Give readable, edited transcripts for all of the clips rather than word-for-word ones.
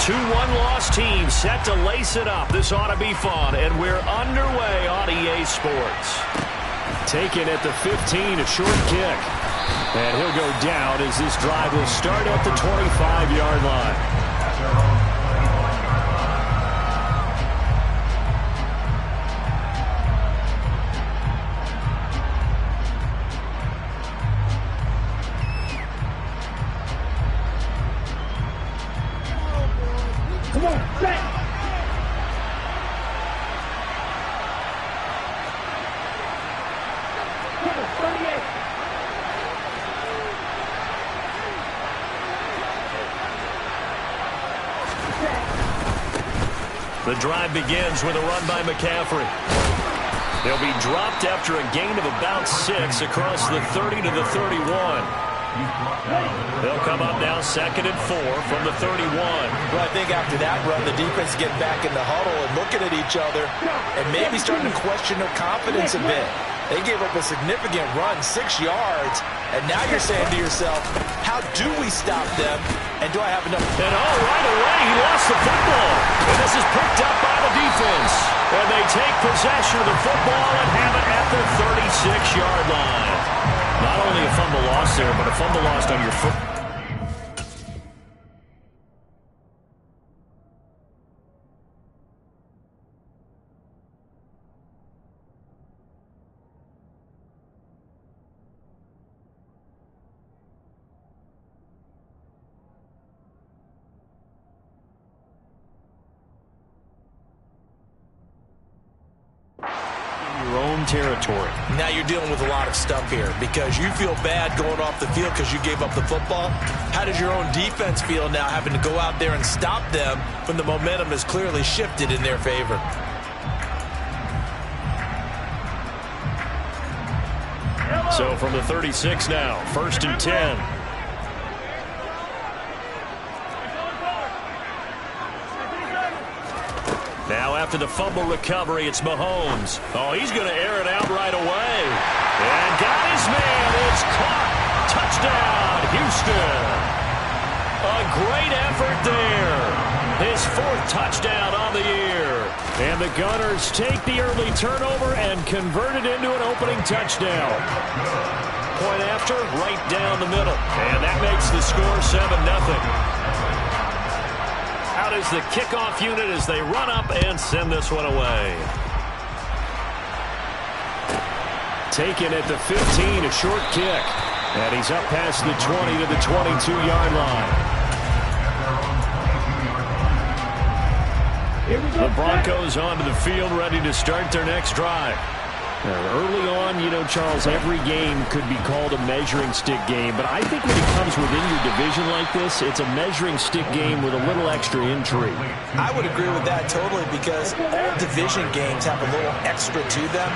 Two one-loss teams set to lace it up. This ought to be fun, and we're underway on EA Sports. Taken at the 15, a short kick. And he'll go down as this drive will start at the 25-yard line. Come on, back! The drive begins with a run by McCaffrey. They'll be dropped after a gain of about 6 across the 30 to the 31. They'll come up now 2nd and 4 from the 31. Well, I think after that run, the defense get back in the huddle and looking at each other and maybe starting to question their confidence a bit. They gave up a significant run, 6 yards, and now you're saying to yourself, how do we stop them, and do I have enough? And right away, he lost the football. And this is picked up by the defense. And they take possession of the football and have it at the 36-yard line. Not only a fumble loss there, but a fumble lost on your foot. Your own territory. Now you're dealing with a lot of stuff here because you feel bad going off the field because you gave up the football. How does your own defense feel now having to go out there and stop them when the momentum has clearly shifted in their favor? So from the 36 now, 1st and 10. Now after the fumble recovery, it's Mahomes. Oh, he's going to air it out right away. And got his man. It's caught. Touchdown, Houston. A great effort there. His 4th touchdown on the year. And the Gunners take the early turnover and convert it into an opening touchdown. Point after, right down the middle. And that makes the score 7-0. Out is the kickoff unit as they run up and send this one away. Taken at the 15, a short kick. And he's up past the 20 to the 22-yard line. The Broncos onto the field ready to start their next drive. Early on, you know, Charles, every game could be called a measuring stick game. But I think when it comes within your division like this, it's a measuring stick game with a little extra intrigue. I would agree with that totally because all division games have a little extra to them.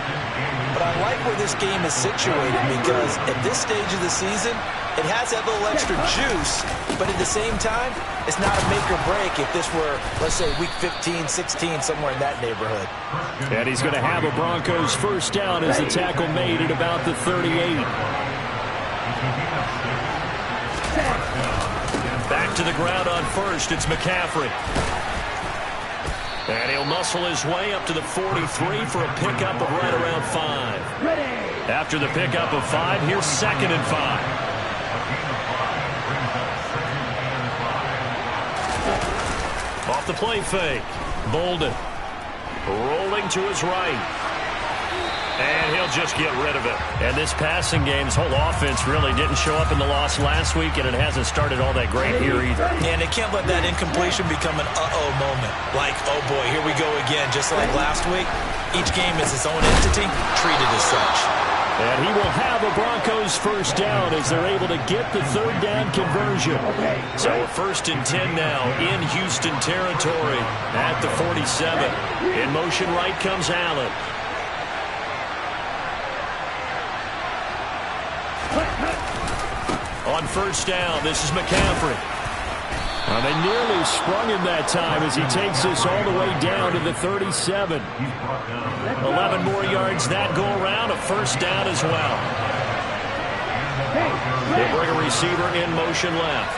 But I like where this game is situated because at this stage of the season, it has that little extra juice, but at the same time, it's not a make or break if this were, let's say, week 15, 16, somewhere in that neighborhood. And he's going to have a Broncos first down as the tackle made at about the 38. Back to the ground on first, it's McCaffrey. And he'll muscle his way up to the 43 for a pickup of right around 5. After the pickup of 5, here's 2nd and 5. Off the play fake. Bolden rolling to his right. And he'll just get rid of it. And this passing game's whole offense really didn't show up in the loss last week, and it hasn't started all that great here either. And they can't let that incompletion become an uh-oh moment. Like, oh boy, here we go again. Just like last week, each game is its own entity, treated as such. And he will have a Broncos first down as they're able to get the 3rd down conversion. So a 1st and 10 now in Houston territory at the 47. In motion right comes Allen. On first down, this is McCaffrey. They nearly sprung him that time as he takes this all the way down to the 37. 11 more yards that go around, a first down as well. They bring a receiver in motion left.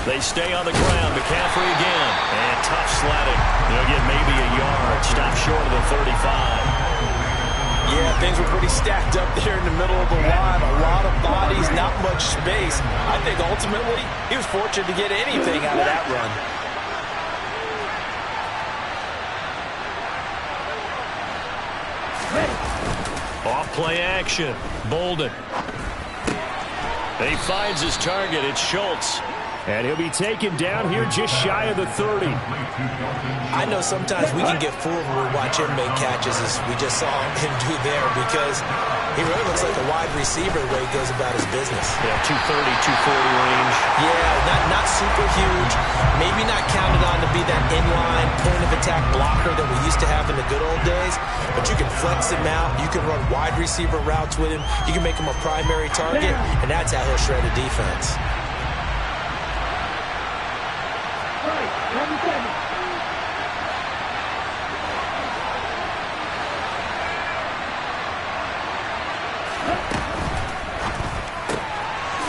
They stay on the ground. McCaffrey again. And tough sledding. They'll get maybe a yard. Stop short of the 35. Yeah, things were pretty stacked up there in the middle of the line. A lot of bodies, not much space. I think ultimately he was fortunate to get anything out of that run. Off play action. Bolden. He finds his target. It's Schultz. And he'll be taken down here just shy of the 30. I know sometimes we can get fooled when we watch him make catches, as we just saw him do there, because he really looks like a wide receiver the way he goes about his business. Yeah, 230, 240 range. Yeah, not super huge. Maybe not counted on to be that inline point-of-attack blocker that we used to have in the good old days, but you can flex him out. You can run wide receiver routes with him. You can make him a primary target, and that's how he'll shred a defense.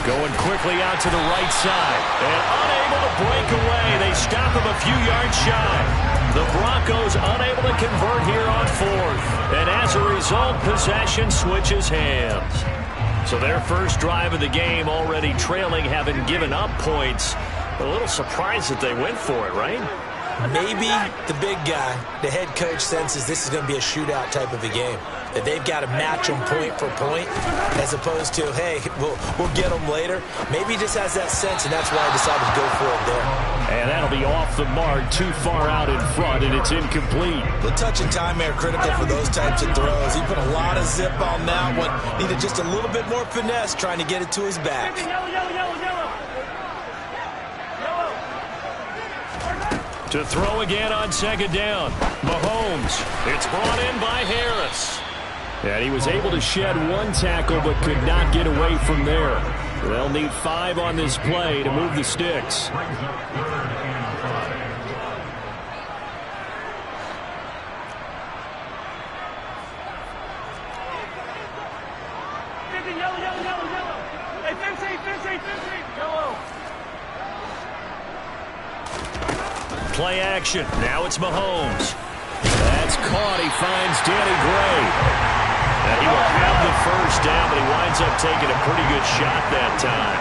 Going quickly out to the right side. And unable to break away. They stop him a few yards shy. The Broncos unable to convert here on fourth. And as a result, possession switches hands. So their first drive of the game already trailing, having given up points. A little surprised that they went for it, right? Maybe the big guy, the head coach, senses this is going to be a shootout type of a game. That they've got to match them point for point, as opposed to, hey, we'll get them later. Maybe he just has that sense, and that's why I decided to go for it there. And that'll be off the mark, too far out in front, and it's incomplete. The touch and time are critical for those types of throws. He put a lot of zip on that one. Needed just a little bit more finesse trying to get it to his back. To throw again on second down. Mahomes. It's brought in by Harris. And he was able to shed one tackle but could not get away from there. They'll need 5 on this play to move the sticks. Play action. Now it's Mahomes. That's caught. He finds Danny Gray. And he will have the first down, but he winds up taking a pretty good shot that time.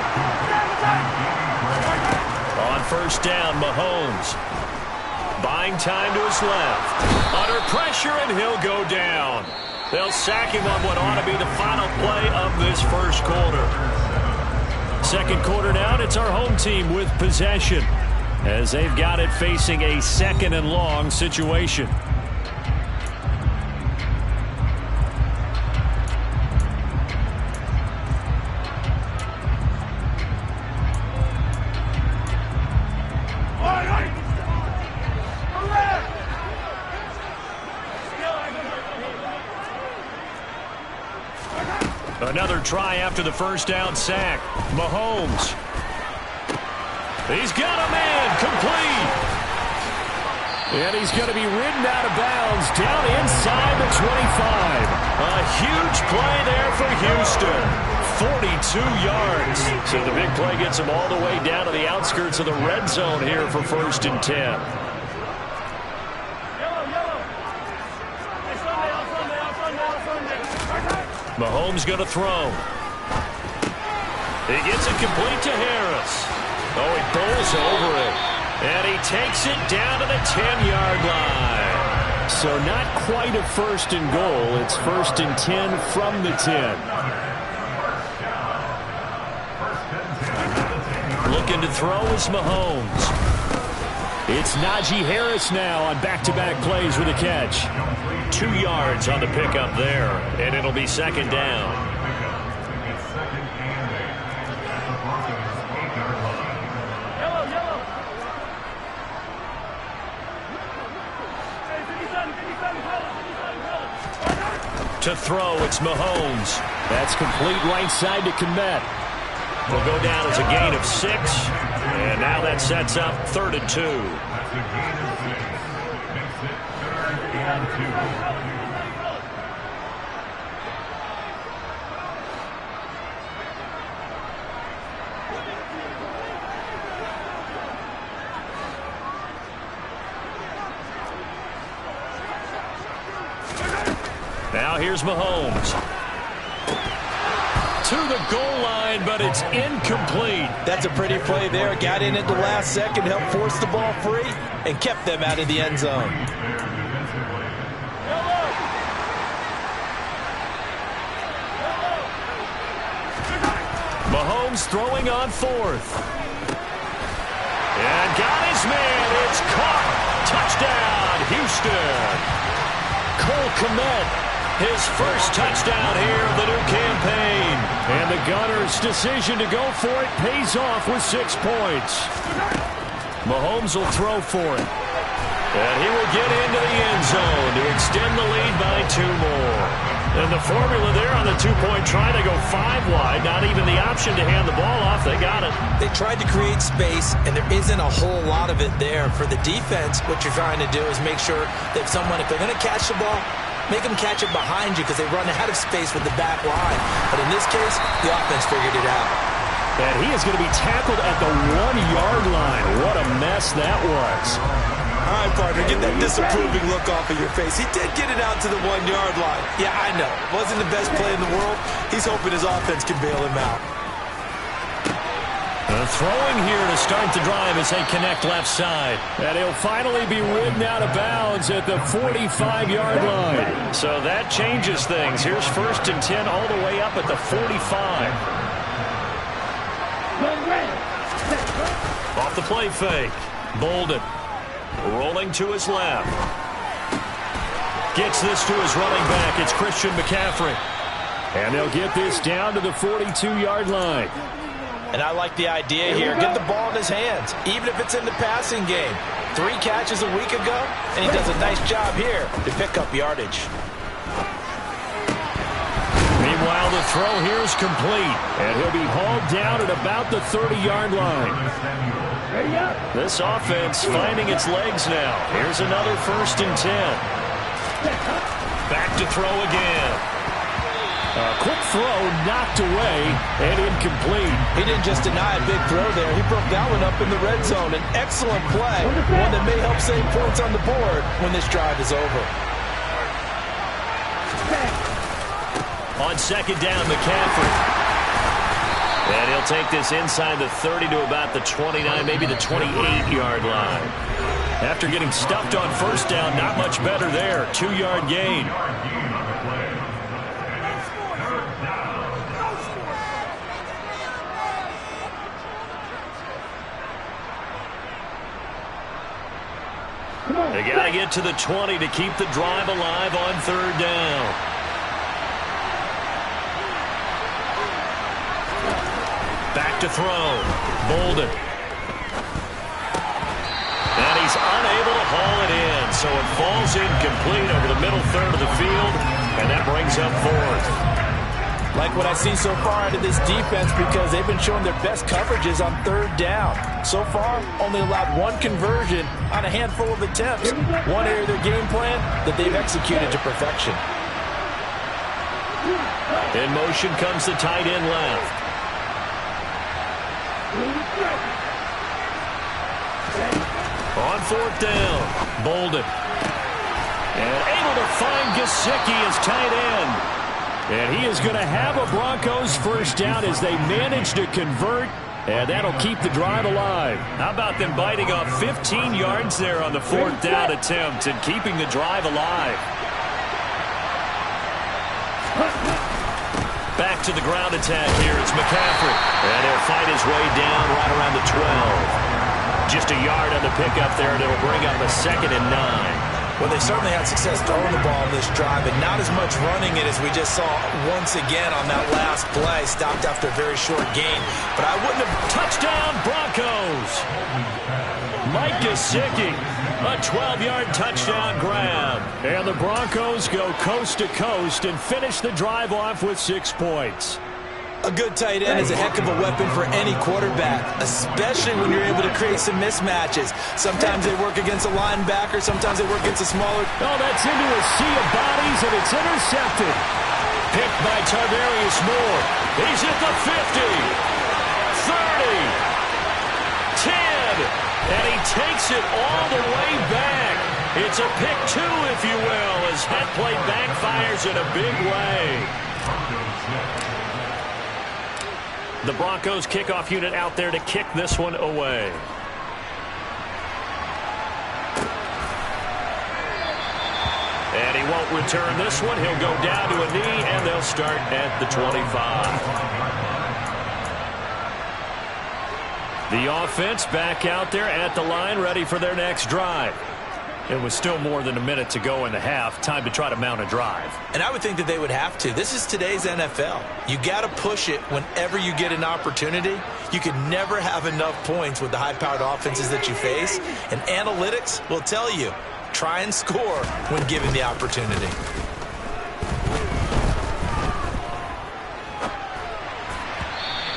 On first down, Mahomes. Buying time to his left. Under pressure, and he'll go down. They'll sack him on what ought to be the final play of this first quarter. Second quarter down, it's our home team with possession, as they've got it facing a second and long situation. Another try after the first down sack. Mahomes. He's got a man complete. And he's going to be ridden out of bounds down inside the 25. A huge play there for Houston. 42 yards. So the big play gets him all the way down to the outskirts of the red zone here for 1st and 10. Mahomes going to throw. He gets it complete to Harris. Oh, he bowls over it. And he takes it down to the 10-yard line. So not quite a 1st and goal. It's 1st and 10 from the 10. Looking to throw is Mahomes. It's Najee Harris now on back-to-back plays with a catch. 2 yards on the pickup there, and it'll be second down. To throw, it's Mahomes. That's complete right side to Kmet. Will go down as a gain of 6, and now that sets up 3rd and 2. Now here's Mahomes. To the goal line, but it's incomplete. That's a pretty play there. Got in at the last second, helped force the ball free, and kept them out of the end zone. Mahomes throwing on fourth. And got his man. It's caught. Touchdown, Houston. Cole Kmet, his first touchdown here of the new campaign. And the Gunners' decision to go for it pays off with 6 points. Mahomes will throw for it. And he will get into the end zone to extend the lead by 2 more. And the formula there on the 2-point try to go 5 wide. Not even the option to hand the ball off. They got it. They tried to create space, and there isn't a whole lot of it there. For the defense, what you're trying to do is make sure that if they're going to catch the ball, make them catch it behind you because they run out of space with the back line. But in this case, the offense figured it out. And he is going to be tackled at the 1-yard line. What a mess that was. All right, partner, get that disapproving look off of your face. He did get it out to the 1-yard line. Yeah, I know. Wasn't the best play in the world. He's hoping his offense can bail him out. Throwing here to start the drive as they connect left side. And he'll finally be ridden out of bounds at the 45-yard line. So that changes things. Here's 1st and 10 all the way up at the 45. Off the play fake. Bolden rolling to his left. Gets this to his running back. It's Christian McCaffrey. And they'll get this down to the 42-yard line. And I like the idea here. Get the ball in his hands, even if it's in the passing game. 3 catches a week ago, and he does a nice job here to pick up yardage. Meanwhile, the throw here is complete, and he'll be hauled down at about the 30-yard line. This offense finding its legs now. Here's another 1st and 10. Back to throw again. A quick throw knocked away and incomplete. He didn't just deny a big throw there. He broke that one up in the red zone. An excellent play, one that may help save points on the board when this drive is over. On 2nd down, McCaffrey. And he'll take this inside the 30 to about the 29, maybe the 28-yard line. After getting stuffed on 1st down, not much better there. 2-yard gain. They got to get to the 20 to keep the drive alive on 3rd down. Back to throw. Bolden. And he's unable to haul it in, so it falls incomplete over the middle third of the field, and that brings up 4th. Like what I see so far out of this defense because they've been showing their best coverages on 3rd down. So far, only allowed 1 conversion on a handful of attempts. One area of their game plan that they've executed to perfection. In motion comes the tight end left. On 4th down, Bolden. And able to find Gesicki as tight end. And he is going to have a Broncos 1st down as they manage to convert, and that'll keep the drive alive. How about them biting off 15 yards there on the 4th down attempt and keeping the drive alive? Back to the ground attack here. It's McCaffrey. And he'll fight his way down right around the 12. Just a yard on the pickup there, and it'll bring up a 2nd and 9. Well, they certainly had success throwing the ball in this drive, and not as much running it as we just saw once again on that last play. Stopped after a very short gain, but I wouldn't have... Touchdown, Broncos! Mike Gesicki, a 12-yard touchdown grab. And the Broncos go coast to coast and finish the drive off with 6 points. A good tight end is a heck of a weapon for any quarterback, especially when you're able to create some mismatches. Sometimes they work against a linebacker, sometimes they work against a smaller... Oh, that's into a sea of bodies, and it's intercepted. Picked by Tarvarius Moore. He's at the 50, 30, 10, and he takes it all the way back. It's a pick two, if you will, as head play backfires in a big way. The Broncos kickoff unit out there to kick this one away. And he won't return this one. He'll go down to a knee, and they'll start at the 25. The offense back out there at the line, ready for their next drive. It was still more than a minute to go in the half. Time to try to mount a drive. And I would think that they would have to. This is today's NFL. You got to push it whenever you get an opportunity. You can never have enough points with the high-powered offenses that you face. And analytics will tell you, try and score when given the opportunity.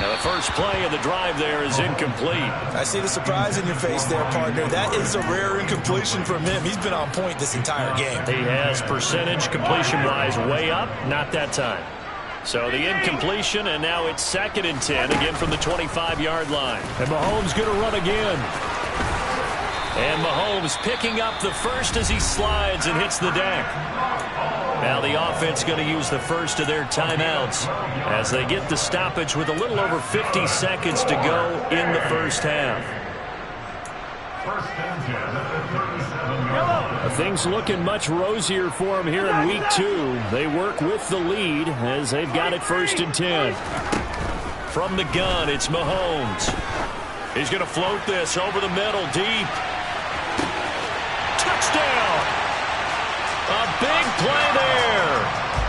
Now the first play of the drive there is incomplete. I see the surprise in your face there, partner. That is a rare incompletion from him. He's been on point this entire game. He has percentage completion-wise way up. Not that time. So the incompletion, and now it's 2nd and 10, again from the 25-yard line. And Mahomes going to run again. And Mahomes picking up the first as he slides and hits the deck. Now the offense going to use the first of their timeouts as they get the stoppage with a little over 50 seconds to go in the first half. Things looking much rosier for them here in week 2. They work with the lead as they've got it 1st and 10. From the gun, it's Mahomes. He's going to float this over the middle, deep. Touchdown! A big play there.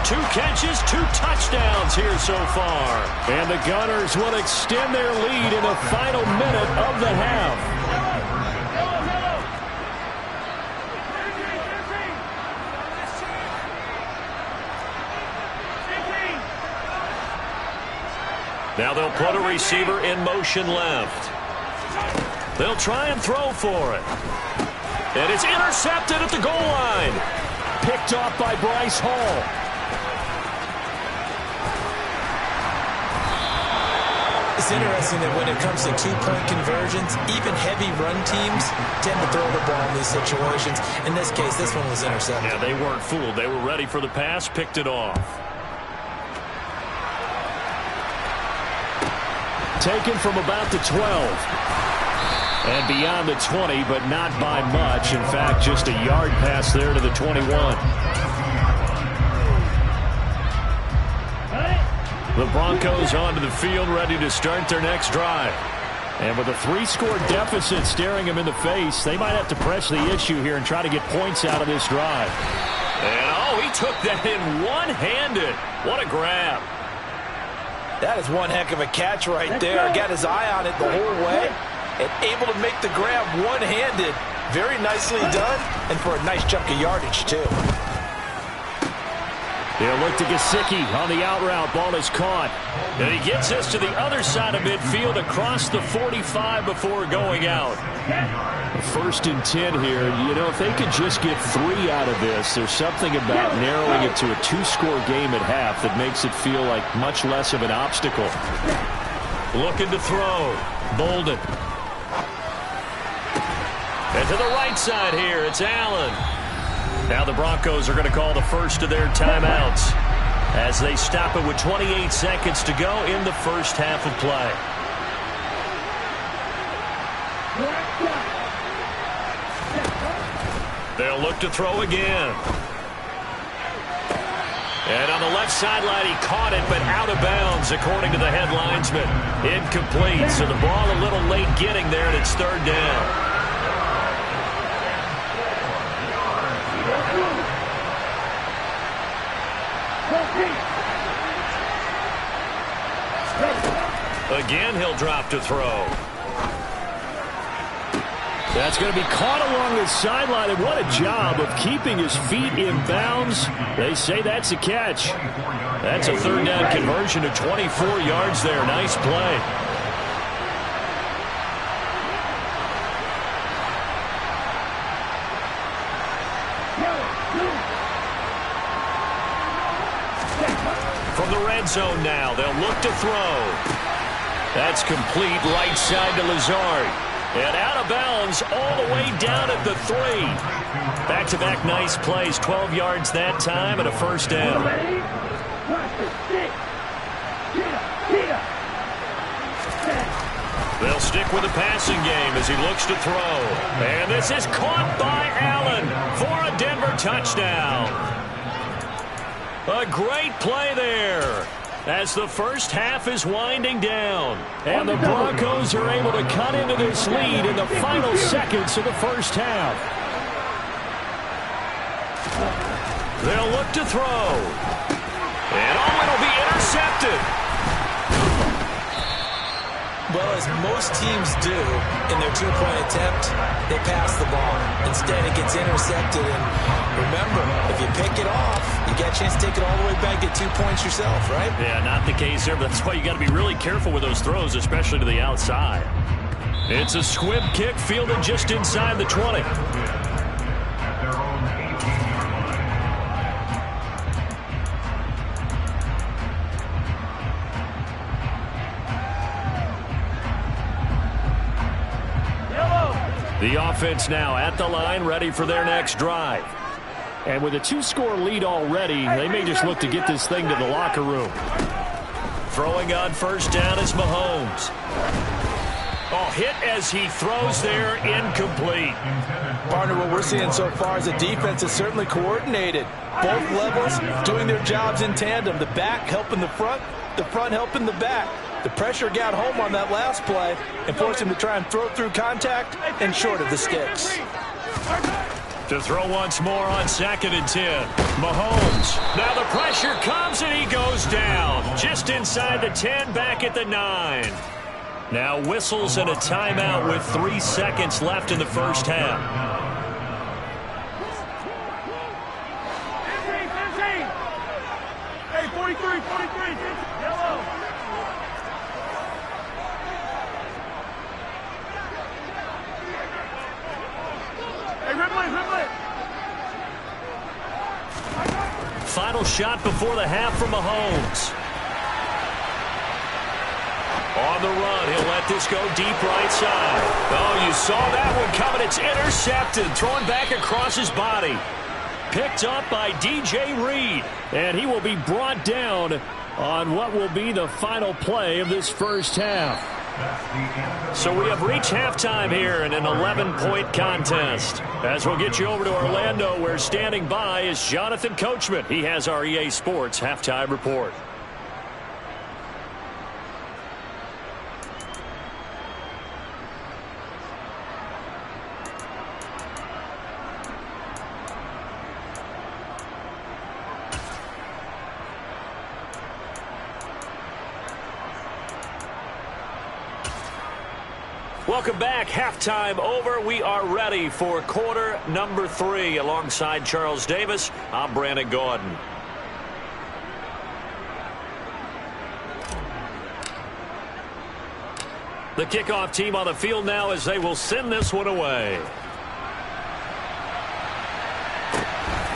2 catches, 2 touchdowns here so far. And the Gunners will extend their lead in the final minute of the half. Now they'll put a receiver in motion left. They'll try and throw for it. And it's intercepted at the goal line. Picked off by Bryce Hall. It's interesting that when it comes to 2-point conversions, even heavy run teams tend to throw the ball in these situations. In this case, this one was intercepted. Yeah, they weren't fooled. They were ready for the pass, picked it off. Taken from about the 12. And beyond the 20, but not by much. In fact, just a yard pass there to the 21. The Broncos onto the field, ready to start their next drive. And with a 3-score deficit staring them in the face, they might have to press the issue here and try to get points out of this drive. And, he took that in one-handed. What a grab. That is one heck of a catch right there. Got his eye on it the whole way. And able to make the grab one-handed. Very nicely done, and for a nice chunk of yardage, too. They'll look to Gesicki on the out route. Ball is caught. And he gets this to the other side of midfield across the 45 before going out. 1st and 10 here. You know, if they could just get 3 out of this, there's something about narrowing it to a 2-score game at half that makes it feel like much less of an obstacle. Looking to throw. Bolden. And to the right side here, it's Allen. Now the Broncos are going to call the first of their timeouts as they stop it with 28 seconds to go in the first half of play. They'll look to throw again. And on the left sideline, he caught it, but out of bounds, according to the head linesman. Incomplete, so the ball a little late getting there, and it's 3rd down. Again, he'll drop to throw. That's going to be caught along the sideline, and what a job of keeping his feet in bounds. They say that's a catch. That's a 3rd down conversion to 24 yards there. Nice play. From the red zone now, they'll look to throw. That's complete, right side to Lazard. And out of bounds all the way down at the 3. Back-to-back nice plays, 12 yards that time and a first down. They'll stick with the passing game as he looks to throw. And this is caught by Allen for a Denver touchdown. A great play there as the first half is winding down. And the Broncos are able to cut into this lead in the final seconds of the first half. They'll look to throw. And it'll be intercepted. Well, as most teams do in their two-point attempt, they pass the ball. Instead, it gets intercepted. And remember, if you pick it off, you get a chance to take it all the way back, get 2 points yourself, right? Yeah, not the case there, but that's why you got to be really careful with those throws, especially to the outside. It's a squib kick fielded just inside the 20. The offense now at the line, ready for their next drive. And with a 2-score lead already, they may just look to get this thing to the locker room. Throwing on first down is Mahomes. Oh, hit as he throws there, incomplete. Partner, what we're seeing so far is the defense is certainly coordinated. Both levels doing their jobs in tandem. The back helping the front helping the back. The pressure got home on that last play and forced him to try and throw through contact and short of the sticks. To throw once more on 2nd and 10. Mahomes. Now the pressure comes and he goes down. Just inside the 10, back at the 9. Now whistles and a timeout with 3 seconds left in the first half. Hey, 43, yellow. Final shot before the half from Mahomes. On the run, he'll let this go deep right side. Oh, you saw that one coming. It's intercepted, thrown back across his body. Picked up by DJ Reed, and he will be brought down on what will be the final play of this first half. So we have reached halftime here in an 11-point contest. As we'll get you over to Orlando, where standing by is Jonathan Coachman. He has our EA Sports halftime report. Welcome back. Halftime over. We are ready for quarter number 3. Alongside Charles Davis, I'm Brandon Gordon. The kickoff team on the field now as they will send this one away.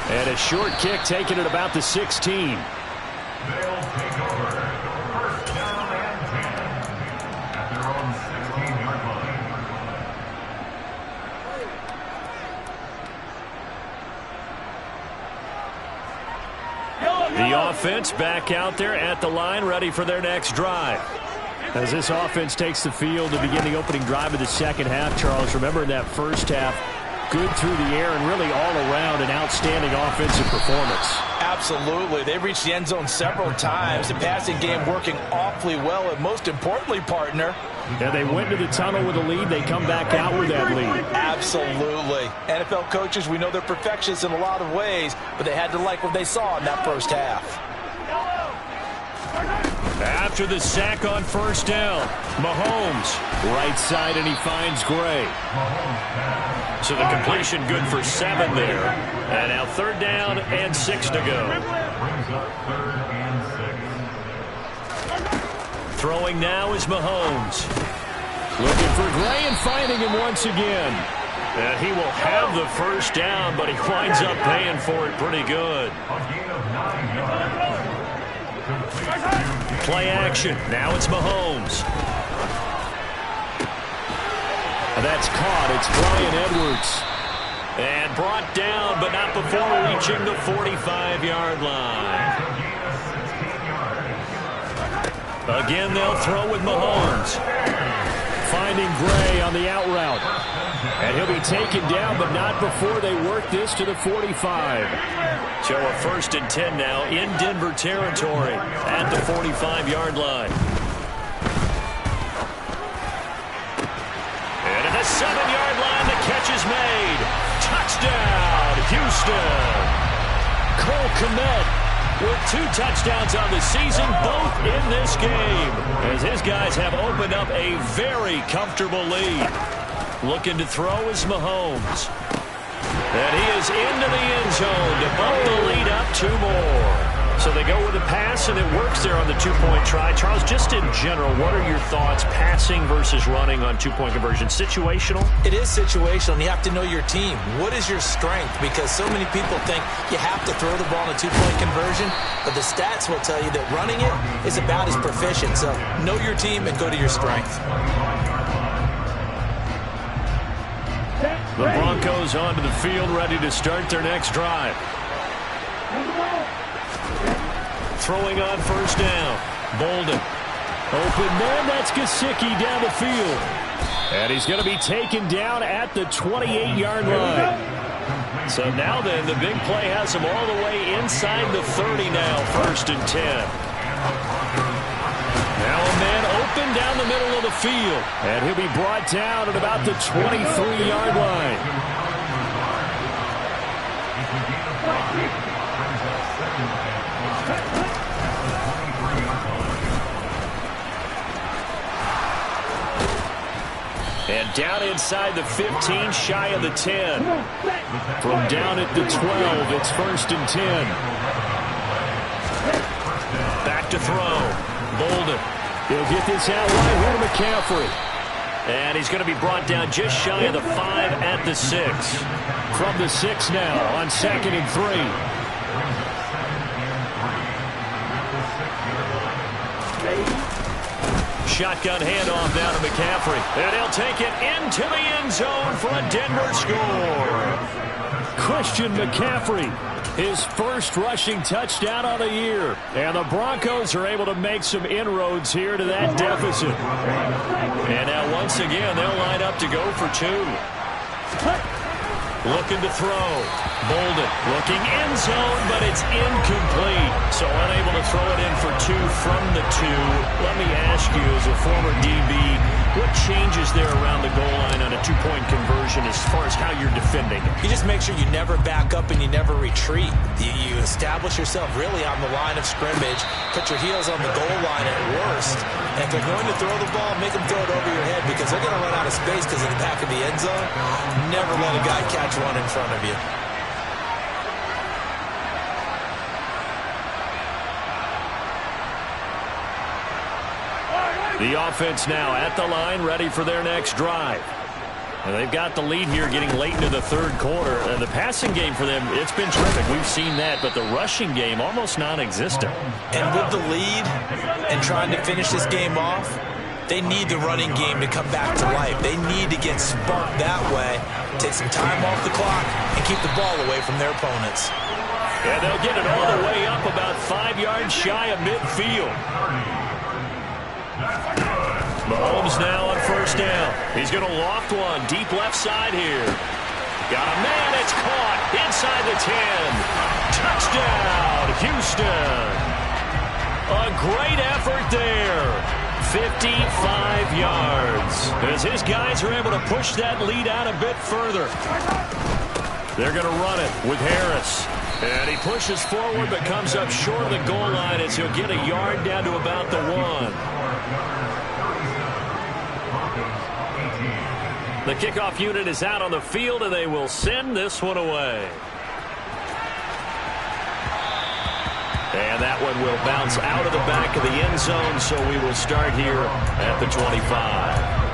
And a short kick taken at about the 16. They'll take over. First down and 10 at their own 16-yard line. The offense back out there at the line, ready for their next drive. As this offense takes the field to begin the opening drive of the second half, Charles, remember in that first half, good through the air and really all around an outstanding offensive performance. Absolutely. They've reached the end zone several times. The passing game working awfully well, and most importantly, partner. Yeah, they went to the tunnel with a lead. They come back out with that lead. Absolutely. NFL coaches, we know they're perfectionists in a lot of ways, but they had to like what they saw in that first half. After the sack on first down, Mahomes, right side, and he finds Gray. So the completion good for 7 there. And now 3rd down and 6 to go. Throwing now is Mahomes. Looking for Gray and finding him once again. And he will have the first down, but he winds up paying for it pretty good. Play action. Now it's Mahomes. That's caught. It's Brian Edwards. And brought down, but not before reaching the 45-yard line. Again, they'll throw with Mahomes. Finding Gray on the out route. And he'll be taken down, but not before they work this to the 45. So a 1st and 10 now in Denver territory at the 45-yard line. And at the 7-yard line, the catch is made. Touchdown, Houston. Cole Kmet with 2 touchdowns on the season, both in this game, as his guys have opened up a very comfortable lead. Looking to throw is Mahomes. And he is into the end zone to bump the lead up 2 more. So they go with a pass, and it works there on the 2-point try. Charles, just in general, what are your thoughts passing versus running on 2-point conversion? Situational? It is situational, and you have to know your team. What is your strength? Because so many people think you have to throw the ball in a 2-point conversion, but the stats will tell you that running it is about as proficient. So know your team and go to your strength. The Broncos onto the field, ready to start their next drive. Throwing on 1st down. Bolden. Open man, that's Gesicki down the field. And he's going to be taken down at the 28-yard line. So now then, the big play has him all the way inside the 30 now, 1st and 10. Now a man open down the middle of the field. And he'll be brought down at about the 23-yard line. And down inside the 15, shy of the 10. From down at the 12, it's 1st and 10. Back to throw. Bolden. He'll get this out right here to McCaffrey. And he's going to be brought down just shy of the 5 at the 6. From the 6 now on 2nd and 3. Shotgun handoff now to McCaffrey. And he'll take it into the end zone for a Denver score. Christian McCaffrey, his first rushing touchdown of the year. And the Broncos are able to make some inroads here to that deficit. And now once again, they'll line up to go for 2. Looking to throw. Bolden looking end zone, but it's incomplete. So unable to throw it in for 2 from the 2. Let me ask you, as a former DB, what changes there around the goal line on a 2-point conversion as far as how you're defending it? You just make sure you never back up and you never retreat. You establish yourself really on the line of scrimmage, put your heels on the goal line at worst. And if they're going to throw the ball, make them throw it over your head because they're going to run out of space because of the back of the end zone. Never let a guy catch one in front of you. The offense now at the line, ready for their next drive. And they've got the lead here getting late into the 3rd quarter. And the passing game for them, it's been terrific. We've seen that, but the rushing game almost non-existent. And with the lead and trying to finish this game off, they need the running game to come back to life. They need to get spunked that way, take some time off the clock, and keep the ball away from their opponents. And they'll get it all the way up about 5 yards shy of midfield. Mahomes now on 1st down. He's going to loft one deep left side here. Got a man. It's caught inside the 10. Touchdown, Houston. A great effort there. 55 yards. As his guys are able to push that lead out a bit further. They're going to run it with Harris. And he pushes forward but comes up short of the goal line as he'll get a yard down to about the 1. The kickoff unit is out on the field, and they will send this one away. And that one will bounce out of the back of the end zone, so we will start here at the 25.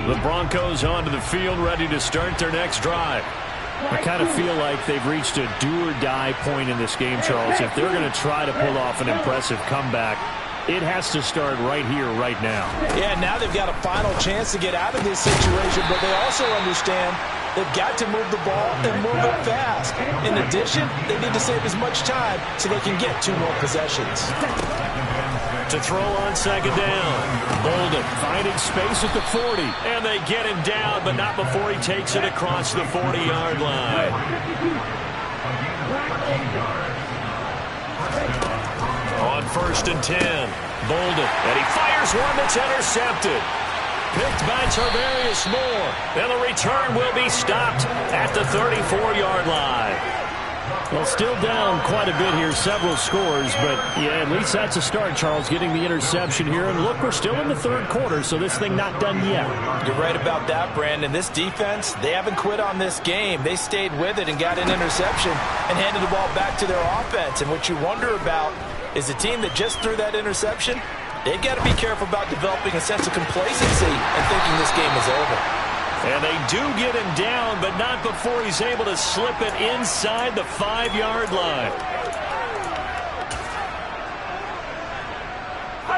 The Broncos onto the field, ready to start their next drive. I kind of feel like they've reached a do-or-die point in this game, Charles. If they're going to try to pull off an impressive comeback, it has to start right here, right now. Yeah, now they've got a final chance to get out of this situation, but they also understand they've got to move the ball and move it fast. In addition, they need to save as much time so they can get 2 more possessions. To throw on second down. Bolden finding space at the 40. And they get him down, but not before he takes it across the 40-yard line. On 1st and 10. Bolden. And he fires one that's intercepted. Picked by Tarvarius Moore. And the return will be stopped at the 34-yard line. Well, still down quite a bit here, several scores, but yeah, at least that's a start, Charles, getting the interception here. And look, we're still in the 3rd quarter, so this thing not done yet. You're right about that, Brandon. This defense, they haven't quit on this game. They stayed with it and got an interception and handed the ball back to their offense. And what you wonder about is the team that just threw that interception, they've got to be careful about developing a sense of complacency and thinking this game is over. And they do get him down, but not before he's able to slip it inside the 5-yard line.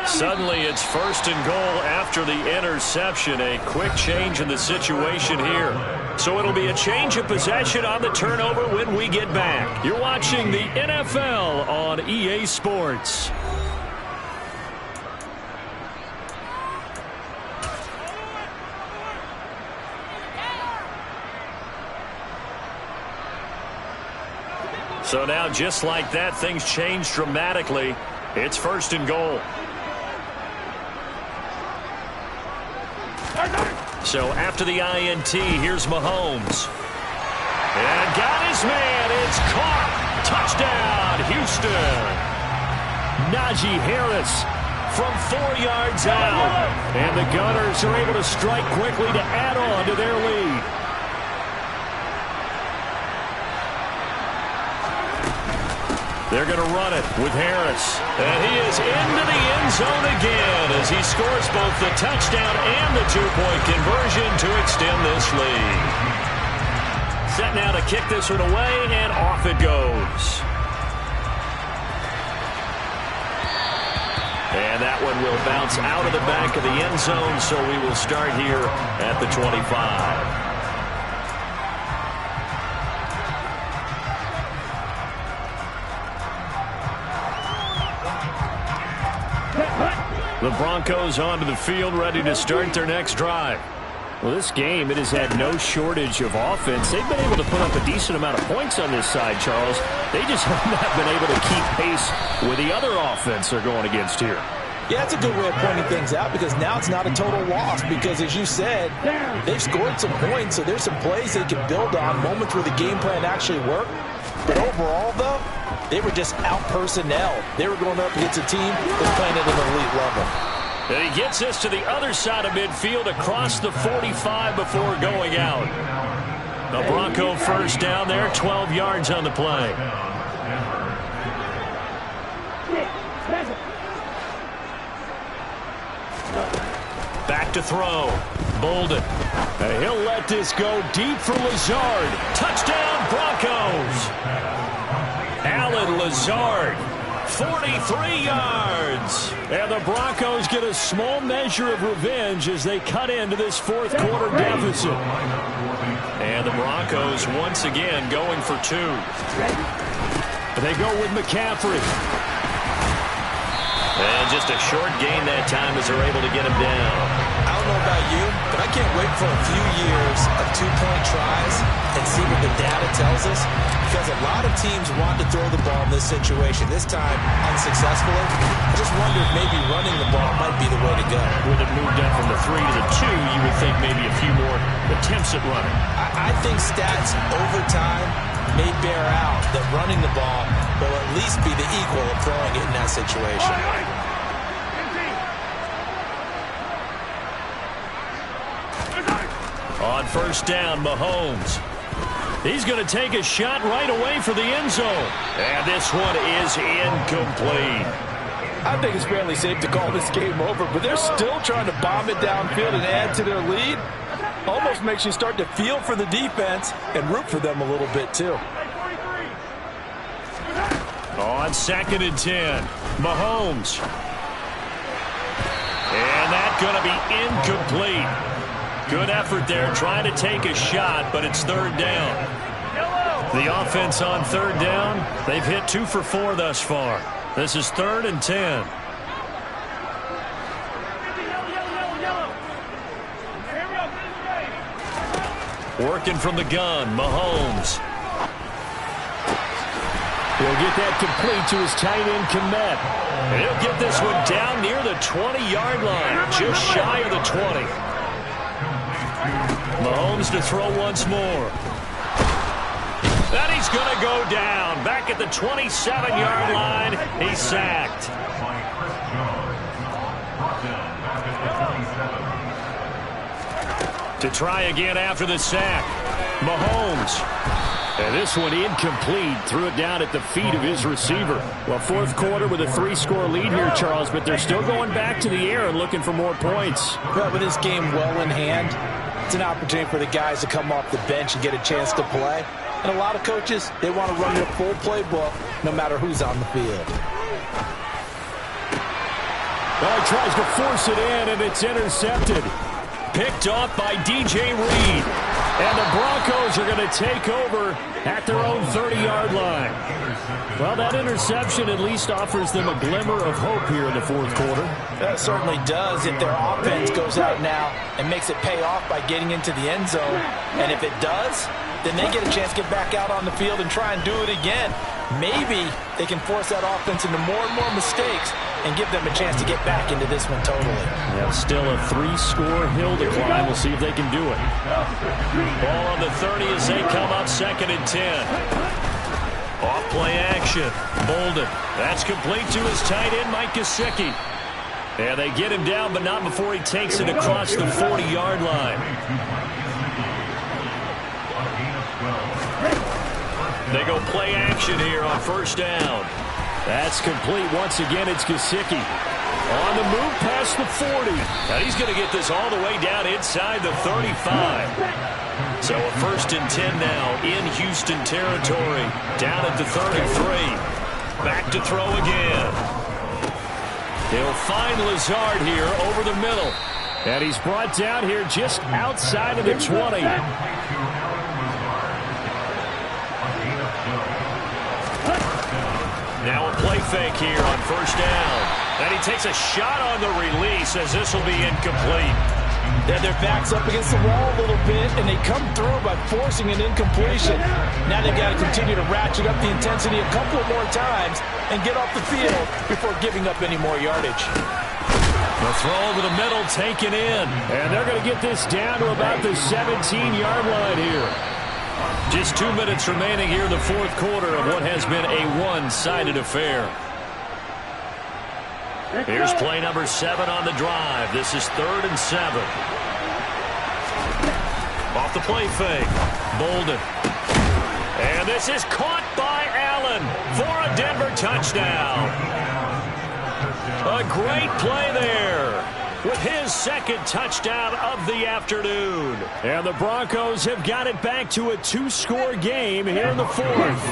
Suddenly it's 1st and goal after the interception. A quick change in the situation here. So it'll be a change of possession on the turnover when we get back. You're watching the NFL on EA Sports. So now, just like that, things change dramatically. It's 1st and goal. So after the INT, here's Mahomes. And got his man. It's caught. Touchdown, Houston. Najee Harris from 4 yards out. And the Gunners are able to strike quickly to add on to their lead. They're going to run it with Harris. And he is into the end zone again as he scores both the touchdown and the 2-point conversion to extend this lead. Set now to kick this one away, and off it goes. And that one will bounce out of the back of the end zone, so we will start here at the 25. The Broncos onto the field, ready to start their next drive. Well, this game, it has had no shortage of offense. They've been able to put up a decent amount of points on this side, Charles. They just have not been able to keep pace with the other offense they're going against here. Yeah, that's a good way of pointing things out because now it's not a total loss because, as you said, they've scored some points, so there's some plays they can build on, moments where the game plan actually worked. But overall, though, they were just out-personnel. They were going up against a team that's playing at an elite level. And he gets us to the other side of midfield across the 45 before going out. The Bronco first down there, 12 yards on the play. Back to throw. Bolden. And he'll let this go deep for Lazard. Touchdown, Broncos. Alan Lazard, 43 yards. And the Broncos get a small measure of revenge as they cut into this 4th quarter deficit. And the Broncos once again going for 2. They go with McCaffrey. And just a short gain that time as they're able to get him down. I don't know about you, but I can't wait for a few years of 2-point tries and see what the data tells us, because a lot of teams want to throw the ball in this situation, this time unsuccessfully. I just wonder if maybe running the ball might be the way to go. With it moved up from the 3 to the 2, you would think maybe a few more attempts at running. I think stats over time may bear out that running the ball will at least be the equal of throwing it in that situation. On first down, Mahomes. He's going to take a shot right away for the end zone. And this one is incomplete. I think it's fairly safe to call this game over, but they're still trying to bomb it downfield and add to their lead. Almost makes you start to feel for the defense and root for them a little bit too. On 2nd and 10, Mahomes. And that's going to be incomplete. Good effort there trying to take a shot, but it's 3rd down. The offense on 3rd down, they've hit 2 for 4 thus far. This is 3rd and 10. Working from the gun, Mahomes. He'll get that complete to his tight end, Kmet. And he'll get this one down near the 20-yard line, just shy of the 20. Mahomes to throw once more. And he's going to go down. Back at the 27-yard line, he's sacked. To try again after the sack, Mahomes. And this one incomplete. Threw it down at the feet of his receiver. Well, 4th quarter with a 3-score lead here, Charles, but they're still going back to the air and looking for more points. Well, with this game well in hand, it's an opportunity for the guys to come off the bench and get a chance to play. And a lot of coaches, they want to run their full playbook no matter who's on the field. Well, he tries to force it in, and it's intercepted. Picked off by DJ Reed. And the Broncos are going to take over at their own 30-yard line. Well, that interception at least offers them a glimmer of hope here in the 4th quarter. That certainly does if their offense goes out now and makes it pay off by getting into the end zone. And if it does, then they get a chance to get back out on the field and try and do it again. Maybe they can force that offense into more and more mistakes and give them a chance to get back into this one totally. Yeah, still a 3-score hill to climb. We'll see if they can do it. Ball on the 30 as they come up 2nd and 10. Off play action. Bolden. That's complete to his tight end, Mike Gesicki. Yeah, they get him down, but not before he takes it across the 40-yard line. They go play action here on 1st down. That's complete. Once again, it's Gesicki. On the move past the 40. And he's going to get this all the way down inside the 35. So a 1st and 10 now in Houston territory. Down at the 33. Back to throw again. He'll find Lazard here over the middle. And he's brought down here just outside of the 20. Now a play fake here on 1st down. And he takes a shot on the release as this will be incomplete. Yeah, their back's up against the wall a little bit, and they come through by forcing an incompletion. Now they've got to continue to ratchet up the intensity a couple more times and get off the field before giving up any more yardage. The throw over the middle taken in. And they're going to get this down to about the 17-yard line here. Just 2 minutes remaining here in the 4th quarter of what has been a one-sided affair. Here's play number 7 on the drive. This is 3rd and 7. Off the play fake. Bolden. And this is caught by Allen for a Denver touchdown. A great play there with his 2nd touchdown of the afternoon. And the Broncos have got it back to a 2-score game here in the 4th.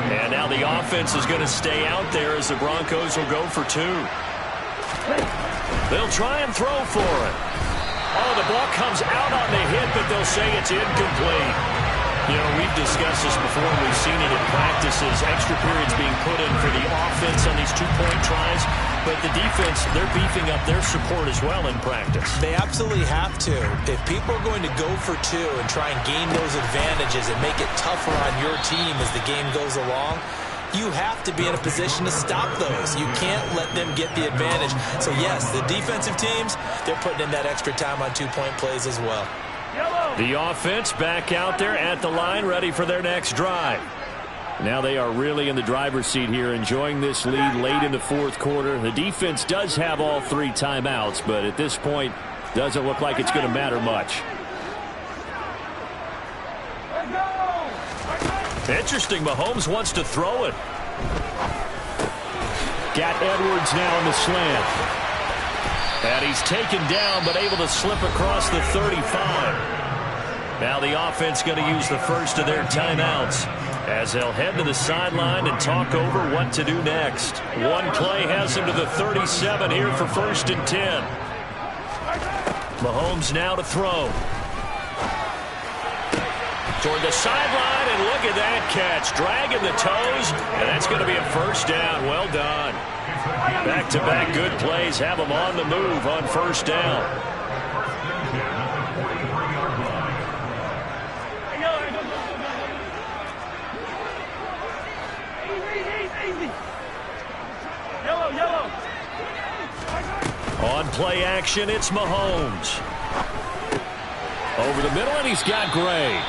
And now the offense is going to stay out there as the Broncos will go for 2. They'll try and throw for it. Oh, the ball comes out on the hit, but they'll say it's incomplete. You know, we've discussed this before. We've seen it in practices. Extra periods being put in for the offense on these 2-point tries. But the defense, they're beefing up their support as well in practice. They absolutely have to. If people are going to go for 2 and try and gain those advantages and make it tougher on your team as the game goes along, you have to be in a position to stop those. You can't let them get the advantage. So, yes, the defensive teams, they're putting in that extra time on 2-point plays as well. The offense back out there at the line, ready for their next drive. Now they are really in the driver's seat here, enjoying this lead late in the 4th quarter. The defense does have all 3 timeouts, but at this point, doesn't look like it's going to matter much. Interesting, Mahomes wants to throw it. Got Edwards now in the slant. And he's taken down, but able to slip across the 35. Now the offense going to use the first of their timeouts as they'll head to the sideline and talk over what to do next. One play has him to the 37 here for 1st and 10. Mahomes now to throw. Toward the sideline, and look at that catch. Dragging the toes, and that's going to be a 1st down. Well done. Back-to-back good plays have them on the move on 1st down. On play action, it's Mahomes. Over the middle, and he's got Gray.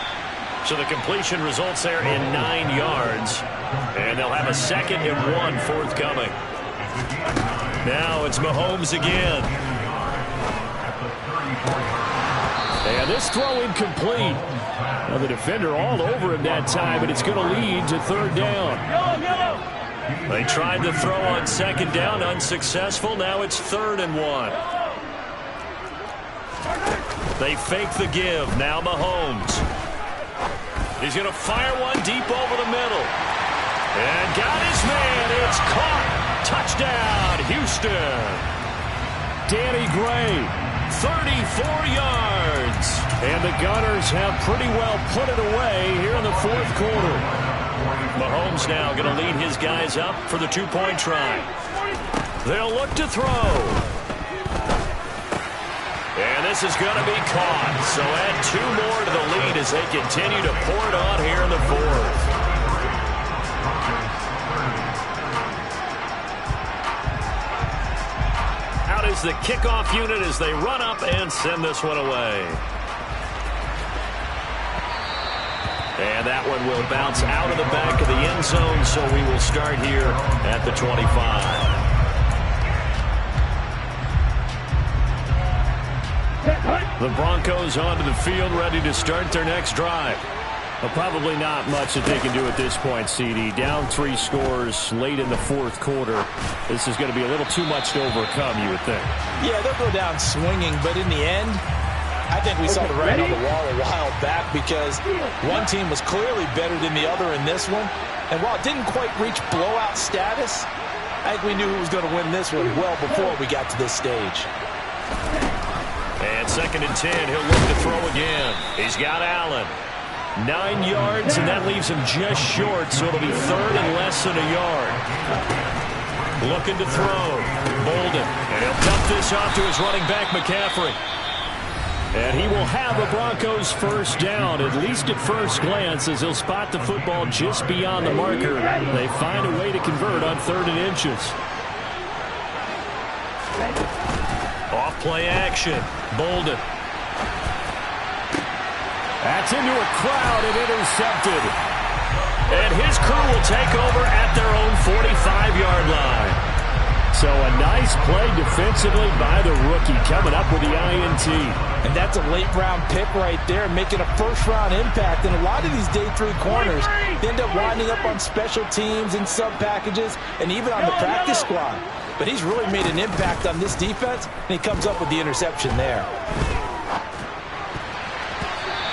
So the completion results there in 9 yards. And they'll have a 2nd and 1 forthcoming. Now it's Mahomes again. And this throw incomplete. Now the defender all over him that time, but it's going to lead to 3rd down. They tried the throw on 2nd down, unsuccessful. Now it's 3rd and 1. They fake the give. Now Mahomes. He's going to fire one deep over the middle. And got his man. It's caught. Touchdown, Houston. Danny Gray, 34 yards. And the Gunners have pretty well put it away here in the 4th quarter. Mahomes now going to lead his guys up for the 2-point try. They'll look to throw. And this is going to be caught. So add 2 more to the lead as they continue to pour it on here in the 4th. Out is the kickoff unit as they run up and send this one away. And that one will bounce out of the back of the end zone, so we will start here at the 25. The Broncos onto the field, ready to start their next drive. Well, probably not much that they can do at this point, CD. Down 3 scores late in the 4th quarter. This is going to be a little too much to overcome, you would think. Yeah, they'll go down swinging, but in the end, I think we saw the writing on the wall a while back because one team was clearly better than the other in this one. And while it didn't quite reach blowout status, I think we knew who was going to win this one well before we got to this stage. And 2nd and 10, he'll look to throw again. He's got Allen. 9 yards, and that leaves him just short, so it'll be 3rd and less than a yard. Looking to throw. Bolden. And he'll dump this off to his running back, McCaffrey. And he will have the Broncos 1st down, at least at first glance, as he'll spot the football just beyond the marker. They find a way to convert on 3rd and inches. Off play action. Bolden. That's into a crowd and intercepted. And his crew will take over at their own 45-yard line. So a nice play defensively by the rookie, coming up with the INT. And that's a late-round pick right there, making a first-round impact. And a lot of these day 3 corners end up winding up on special teams and sub-packages and even on the practice squad. But he's really made an impact on this defense, and he comes up with the interception there.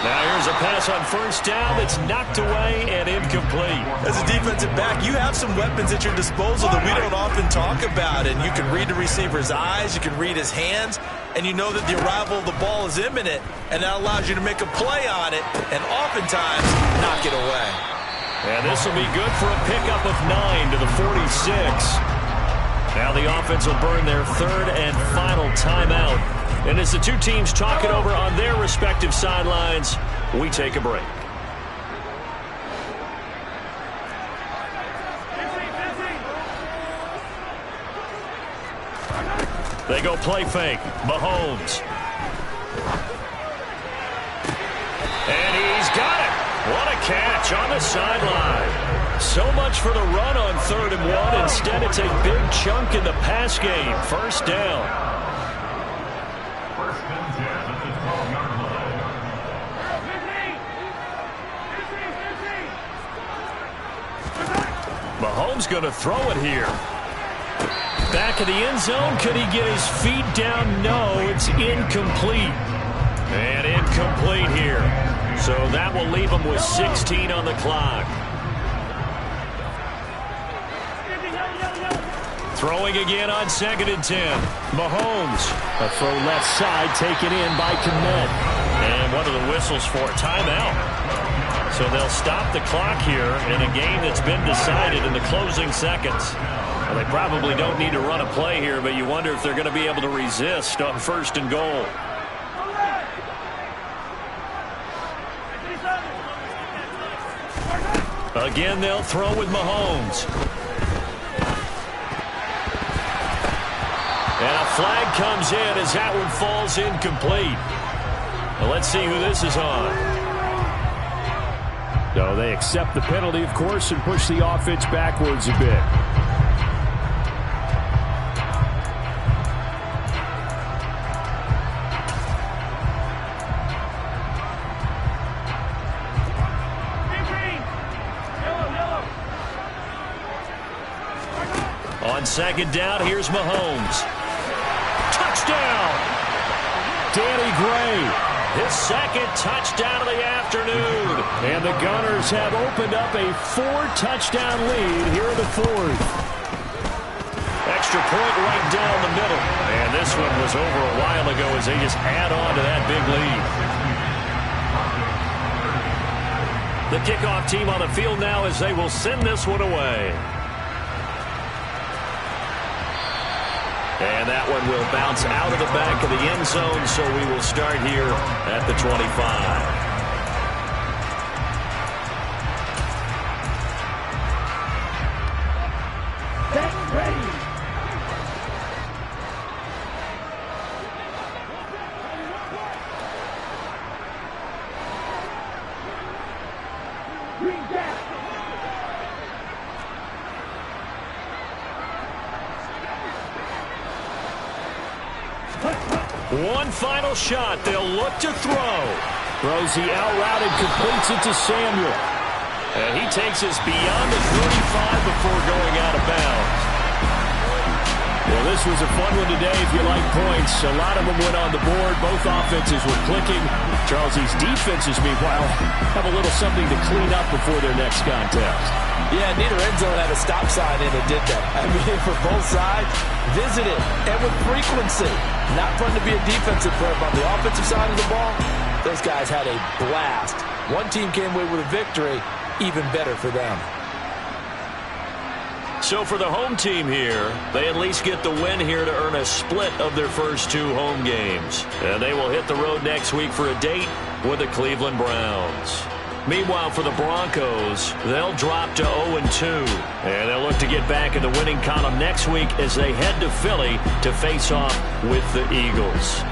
Now here's a pass on 1st down that's knocked away and incomplete. As a defensive back, you have some weapons at your disposal that we don't often talk about. And you can read the receiver's eyes, you can read his hands, and you know that the arrival of the ball is imminent, and that allows you to make a play on it and oftentimes knock it away. And this will be good for a pickup of 9 to the 46. Now the offense will burn their 3rd and final timeout. And as the 2 teams talk it over on their respective sidelines, we take a break. They go play fake. Mahomes. And he's got it. What a catch on the sideline. So much for the run on 3rd and 1. Instead, it's a big chunk in the pass game. 1st down. Mahomes going to throw it here. back of the end zone. Could he get his feet down? No, it's incomplete. And incomplete here. So that will leave him with 16 on the clock. Throwing again on 2nd and 10. Mahomes. A throw left side taken in by Kmet. And what are the whistles for? Timeout. So they'll stop the clock here in a game that's been decided in the closing seconds. Well, they probably don't need to run a play here, but you wonder if they're going to be able to resist on 1st and goal. Again, they'll throw with Mahomes. And a flag comes in as that one falls incomplete. Well, let's see who this is on. So they accept the penalty, of course, and push the offense backwards a bit. On 2nd down, here's Mahomes. Touchdown! Danny Gray. His 2nd touchdown of the afternoon. And the Gunners have opened up a 4-touchdown lead here in the 4th. Extra point right down the middle. And this one was over a while ago as they just add on to that big lead. The kickoff team on the field now as they will send this one away. And that one will bounce out of the back of the end zone, so we will start here at the 25. That's ready. One final shot. They'll look to throw. Throws the out route and completes it to Samuel. And he takes us beyond the 35 before going out of bounds. Well, this was a fun one today if you like points. A lot of them went on the board. Both offenses were clicking. Charles, these defenses, meanwhile, have a little something to clean up before their next contest. Yeah, neither end zone had a stop sign in it, did that? I mean, for both sides, visited and with frequency. Not fun to be a defensive player, but on the offensive side of the ball, those guys had a blast. One team came away with a victory, even better for them. So for the home team here, they at least get the win here to earn a split of their first 2 home games. And they will hit the road next week for a date with the Cleveland Browns. Meanwhile, for the Broncos, they'll drop to 0-2. And they'll look to get back in the winning column next week as they head to Philly to face off with the Eagles.